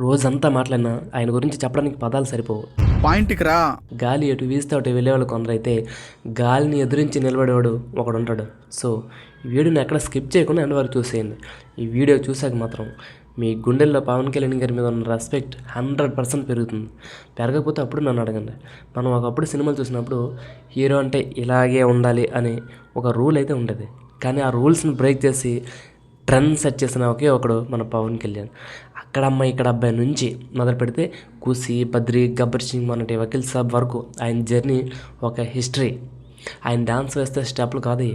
రోజంతా మాట్లాడినా ఆయన గురించి చెప్పడానికి పదాలు సరిపోవు. పాయింట్కి రా. గాలి ఎటు వీస్తే అటు వెళ్ళేవాళ్ళు కొందరైతే గాలిని ఎదిరించి నిలబడేవాడు ఒకడుంటాడు. సో ఈ వీడియోని ఎక్కడ స్కిప్ చేయకుండా ఎండ్ వరకు చూసేయండి. ఈ వీడియో చూసాక మాత్రం మీ గుండెల్లో పవన్ కళ్యాణ్ గారి మీద ఉన్న రెస్పెక్ట్ 100% పెరుగుతుంది. పెరగకపోతే అప్పుడు నన్ను అడగండి. మనం ఒకప్పుడు సినిమాలు చూసినప్పుడు హీరో అంటే ఇలాగే ఉండాలి అని ఒక రూల్ అయితే ఉండేది. కానీ ఆ రూల్స్ని బ్రేక్ చేసి ట్రెండ్ సెట్ చేసిన ఒకే ఒకడు మన పవన్ కళ్యాణ్. అక్కడ అమ్మాయి ఇక్కడ అబ్బాయి నుంచి మొదలు పెడితే కుసి, బద్రి, గబ్బర్ సింగ్ మొన్నటి వకీల్ సాబ్ వరకు ఆయన జర్నీ ఒక హిస్టరీ. ఆయన డాన్స్ వేస్తే స్టెప్లు కాదు,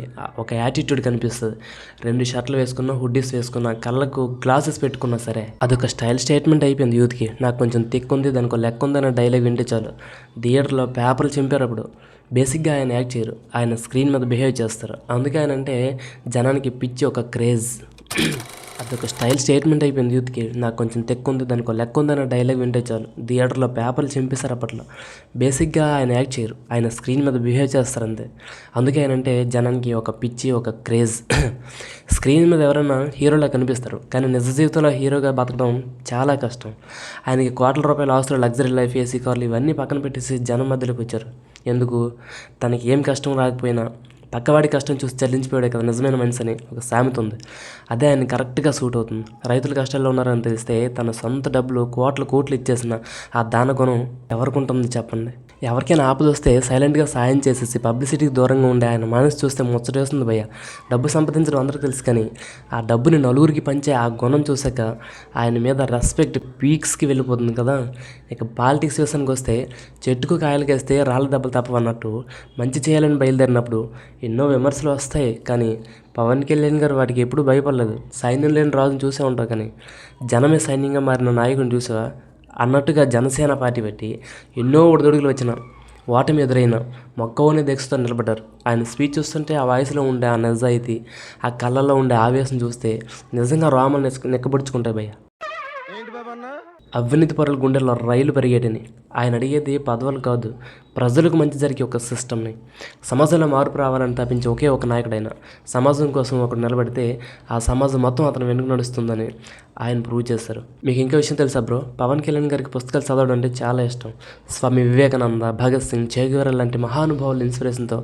ఒక యాటిట్యూడ్ కనిపిస్తుంది. 2 షర్ట్లు వేసుకున్నా, హుడ్డీస్ వేసుకున్నా, కళ్ళకు గ్లాసెస్ పెట్టుకున్నా సరే అదొక స్టైల్ స్టేట్మెంట్ అయిపోయింది యూత్కి. నాకు కొంచెం తిక్కు ఉంది, దానికి ఒక లెక్క ఉందనే డైలాగ్ వింటే చాలు థియేటర్లో పేపర్లు చింపారు. అప్పుడు బేసిక్గా ఆయన యాక్ట్ చేయరు, ఆయన స్క్రీన్ మీద బిహేవ్ చేస్తారు. అందుకే ఆయన అంటే జనానికి పిచ్చి ఒక క్రేజ్. అదొక స్టైల్ స్టేట్మెంట్ అయిపోయింది యూత్కి. నాకు కొంచెం తెక్కుంది, దానికి లెక్క ఉందన్న డైలాగ్ వింటే చాలు థియేటర్లో పేపర్లు చింపేశారు అప్పట్లో. బేసిక్గా ఆయన యాక్ట్ చేయరు, ఆయన స్క్రీన్ మీద బిహేవ్ చేస్తారు అంతే. అందుకే ఆయన అంటే జనానికి ఒక పిచ్చి, ఒక క్రేజ్. స్క్రీన్ మీద ఎవరైనా హీరోలా కనిపిస్తారు, కానీ నిజ జీవితంలో హీరోగా బతకడం చాలా కష్టం. ఆయనకి కోట్ల రూపాయల ఆస్తులు, లగ్జరీ లైఫ్, ఏసీ కార్లు ఇవన్నీ పక్కన పెట్టేసి జనం మధ్యలోకి వచ్చారు. ఎందుకు? తనకి ఏం కష్టం రాకపోయినా పక్కవాడి కష్టం చూసి చెల్లించిపోయాడే కదా నిజమైన మనిషి అని ఒక సామెత ఉంది. అదే ఆయన కరెక్ట్గా సూట్ అవుతుంది. రైతులు కష్టాల్లో ఉన్నారని తెలిస్తే తన సొంత డబ్బులు కోట్లు ఇచ్చేసిన ఆ దాన గుణం ఎవరికి ఉంటుంది చెప్పండి? ఎవరికైనా ఆపద వస్తే సైలెంట్గా సాయం చేసేసి పబ్లిసిటీకి దూరంగా ఉండే ఆయన మనసు చూస్తే ముచ్చటేస్తుంది భయ్య. డబ్బు సంపాదించడం అందరికీ తెలుసు, కానీ ఆ డబ్బుని నలుగురికి పంచే ఆ గుణం చూసాక ఆయన మీద రెస్పెక్ట్ పీక్స్కి వెళ్ళిపోతుంది కదా. ఇక పాలిటిక్స్ విషయానికి వస్తే చెట్టుకు కాయలకేస్తే రాళ్ళ దెబ్బలు తప్పవన్నట్టు మంచి చేయాలని బయలుదేరినప్పుడు ఎన్నో విమర్శలు వస్తాయి, కానీ పవన్ కళ్యాణ్ గారు వాటికి ఎప్పుడూ భయపడలేదు. సైన్యం లేని రాజును చూసే ఉంటారు, కానీ జనమే సైన్యంగా మారిన నాయకుని చూసా అన్నట్టుగా జనసేన పార్టీ పెట్టి ఎన్నో ఒడిదొడుగులు వచ్చిన ఓటమి ఎదురైన మొక్కవనే దీక్షతో నిలబడ్డారు. ఆయన స్పీచ్ చూస్తుంటే ఆ వాయిస్లో ఉండే ఆ నిజాయితీ, ఆ కళ్ళల్లో ఉండే ఆవేశం చూస్తే నిజంగా రోమలు నెక్కబుడుచుకుంటాయి భయ్య. అవినీతి పరుల గుండెల్లో రైలు పరిగేటని ఆయన అడిగేది పదవులు కాదు, ప్రజలకు మంచి జరిగే ఒక సిస్టమ్ని. సమాజంలో మార్పు రావాలని తప్పించి ఒకే ఒక నాయకుడైన సమాజం కోసం ఒకడు నిలబడితే ఆ సమాజం మొత్తం అతను వెనుక నడుస్తుందని ఆయన ప్రూవ్ చేశారు. మీకు ఇంకా విషయం తెలుసా బ్రో? పవన్ కళ్యాణ్ గారికి పుస్తకాలు చదవడం అంటే చాలా ఇష్టం. స్వామి వివేకానంద, భగత్ సింగ్, చే గువేరా లాంటి మహానుభావుల ఇన్స్పిరేషన్తో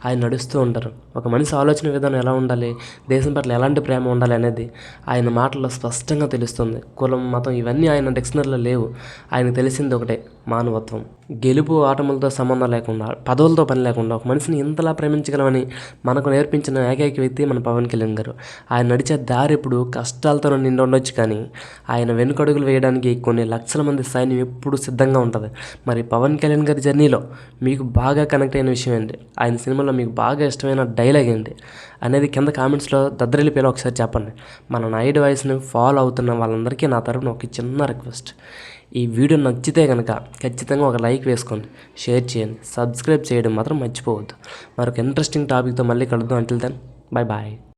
ఆయన నడుస్తూ ఉంటారు. ఒక మనిషి ఆలోచన విధానం ఎలా ఉండాలి, దేశం పట్ల ఎలాంటి ప్రేమ ఉండాలి అనేది ఆయన మాటల్లో స్పష్టంగా తెలుస్తుంది. కులం, మతం ఇవన్నీ ఆయన డిక్షనరీలో లేవు. ఆయనకు తెలిసింది ఒకటే, మానవత్వం. గెలుపు ఆటములతో సంబంధం లేకుండా, పదవులతో పని లేకుండా ఒక మనిషిని ఇంతలా ప్రేమించగలమని మనకు నేర్పించిన ఏకైక వ్యక్తి మన పవన్ కళ్యాణ్ గారు. ఆయన నడిచే దారి ఎప్పుడు కష్టాలతో నిండి ఉండొచ్చు, కానీ ఆయన వెనుకడుగులు వేయడానికి కొన్ని లక్షల మంది సైన్యం ఎప్పుడు సిద్ధంగా ఉంటుంది. మరి పవన్ కళ్యాణ్ గారి జర్నీలో మీకు బాగా కనెక్ట్ అయిన విషయం ఏంటి? ఆయన సినిమాలో మీకు బాగా ఇష్టమైన డైలాగ్ ఏంటి అనేది కింద కామెంట్స్లో దద్దరిల్లిపోయేలా ఒకసారి చెప్పండి. మన నాయుడు వాయిస్ని ఫాలో అవుతున్న వాళ్ళందరికీ నా తరపున ఒక చిన్న రిక్వెస్ట్, ఈ వీడియో నచ్చితే కనుక ఖచ్చితంగా ఒక లైక్ వేసుకోండి, షేర్ చేయండి, సబ్స్క్రైబ్ చేయడం మాత్రం మర్చిపోవద్దు. మరొక ఇంట్రెస్టింగ్ టాపిక్తో మళ్ళీ కలుద్దాం. Until then bye bye.